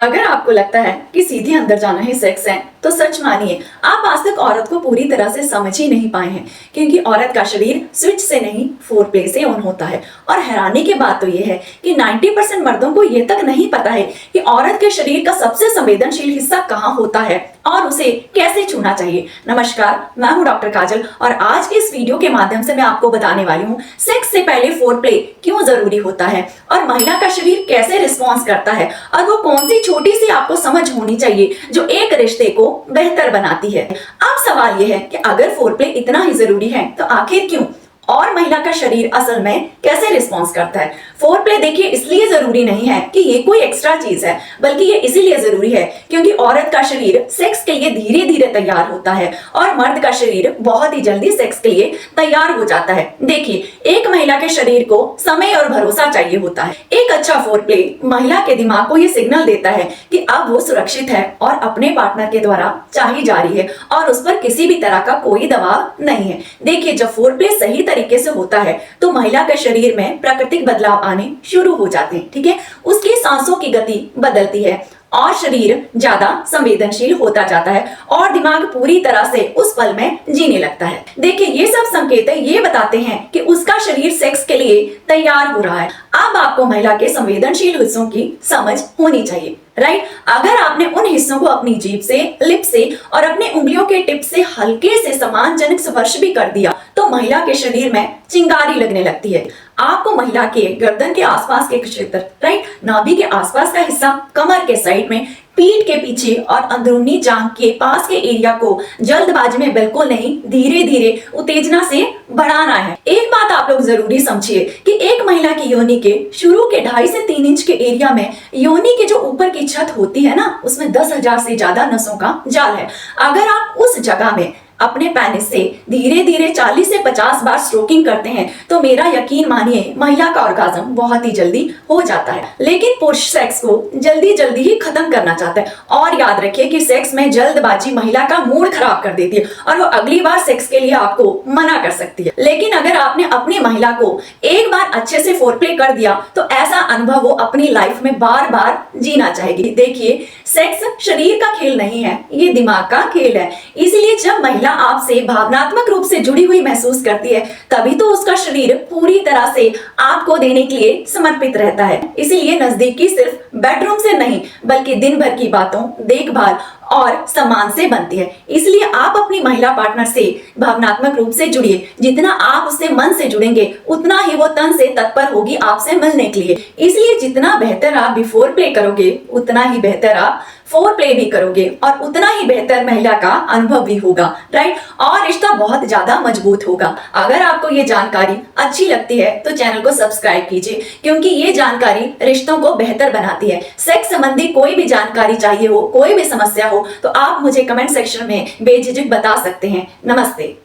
अगर आपको लगता है कि सीधे अंदर जाना ही सेक्स है, तो सच मानिए आप आज तक औरत को पूरी तरह से समझ ही नहीं पाए हैं, क्योंकि औरत का शरीर स्विच से नहीं फोरप्ले से ऑन होता है। और हैरानी की बात तो ये है कि 90% मर्दों को ये तक नहीं पता है कि औरत के शरीर का सबसे संवेदनशील हिस्सा कहाँ होता है और उसे कैसे छूना चाहिए। नमस्कार, मैं हूँ डॉक्टर काजल और आज के इस वीडियो के माध्यम से मैं आपको बताने वाली हूँ सेक्स से पहले फोरप्ले क्यों जरूरी होता है और महिला का शरीर कैसे रिस्पॉन्स करता है और वो कौन सी छोटी सी आपको समझ होनी चाहिए जो एक रिश्ते को बेहतर बनाती है। अब सवाल यह है कि अगर फोरप्ले इतना ही जरूरी है तो आखिर क्यों और महिला का शरीर असल में कैसे रिस्पॉन्स करता है। फोरप्ले देखिए इसलिए जरूरी नहीं है कि ये कोई एक्स्ट्रा चीज है, बल्कि ये इसीलिए जरूरी है क्योंकि औरत का शरीर सेक्स के लिए धीरे धीरे तैयार होता है और मर्द का शरीर बहुत ही जल्दी सेक्स के लिए तैयार हो जाता है। देखिए, एक महिला के शरीर को समय और भरोसा चाहिए होता है। एक अच्छा फोरप्ले महिला के दिमाग को ये सिग्नल देता है कि अब वो सुरक्षित है और अपने पार्टनर के द्वारा चाही जा रही है और उस पर किसी भी तरह का कोई दबाव नहीं है। देखिए, जब फोरप्ले सही तरीके से होता है तो महिला के शरीर में प्राकृतिक बदलाव आने शुरू हो जाते हैं। ठीक है, उसकी सांसों की गति बदलती है और शरीर ज्यादा संवेदनशील होता जाता है और दिमाग पूरी तरह से उस पल में जीने लगता है। देखिए, ये सब संकेत ये बताते हैं कि उसका शरीर सेक्स के लिए तैयार हो रहा है। अब आपको महिला के संवेदनशील हिस्सों की समझ होनी चाहिए, राइट। अगर आपने उन हिस्सों को अपनी जीभ से, लिप से और अपने उंगलियों के टिप से हल्के से सम्मानजनक स्पर्श भी कर दिया तो महिला के शरीर में चिंगारी लगने लगती है। आपको महिला के गर्दन के आसपास के क्षेत्र, राइट, नाभि के आसपास का हिस्सा, कमर के साइड में, पीठ के पीछे और अंदरूनी जांघ के पास के एरिया को जल्दबाजी में बिल्कुल नहीं, धीरे धीरे उत्तेजना से बढ़ाना है। एक बात आप लोग जरूरी समझिए कि एक महिला की योनि के शुरू के 2.5 से 3 इंच के एरिया में योनि के जो ऊपर की छत होती है ना, उसमें 10,000 से ज्यादा नसों का जाल है। अगर आप उस जगह में अपने पेनिस से धीरे धीरे 40 से 50 बार स्ट्रोकिंग करते हैं तो मेरा यकीन मानिए महिला का ऑर्गाज्म बहुत ही जल्दी हो जाता है। लेकिन पुरुष सेक्स को जल्दी जल्दी ही खत्म करना चाहता है और याद रखिए कि सेक्स में जल्दबाजी महिला का मूड खराब कर देती है और वो अगली बार सेक्स के लिए आपको मना कर सकती है। लेकिन अगर आपने अपनी महिला को एक बार अच्छे से फोरप्ले कर दिया तो ऐसा अनुभव वो अपनी लाइफ में बार बार जीना चाहेगी। देखिए, सेक्स शरीर का खेल नहीं है, ये दिमाग का खेल है। इसलिए जब महिला आपसे भावनात्मक रूप से जुड़ी हुई महसूस करती है तभी तो उसका शरीर पूरी तरह से आपको देने के लिए समर्पित रहता है। इसलिए नजदीकी सिर्फ बेडरूम से नहीं बल्कि दिन भर की बातों, देखभाल और सम्मान से बनती है। इसलिए आप अपनी महिला पार्टनर से भावनात्मक रूप से जुड़िए। जितना आप उससे मन से जुड़ेंगे उतना ही वो तन से तत्पर होगी आपसे मिलने के लिए। इसलिए जितना बेहतर आप बिफोर प्ले करोगे उतना ही बेहतर आप फोर प्ले भी करोगे और उतना ही बेहतर महिला का अनुभव भी होगा, राइट, और रिश्ता बहुत ज्यादा मजबूत होगा। अगर आपको ये जानकारी अच्छी लगती है तो चैनल को सब्सक्राइब कीजिए, क्योंकि ये जानकारी रिश्तों को बेहतर बनाती है। सेक्स संबंधी कोई भी जानकारी चाहिए हो, कोई भी समस्या हो तो आप मुझे कमेंट सेक्शन में बेझिझक बता सकते हैं। नमस्ते।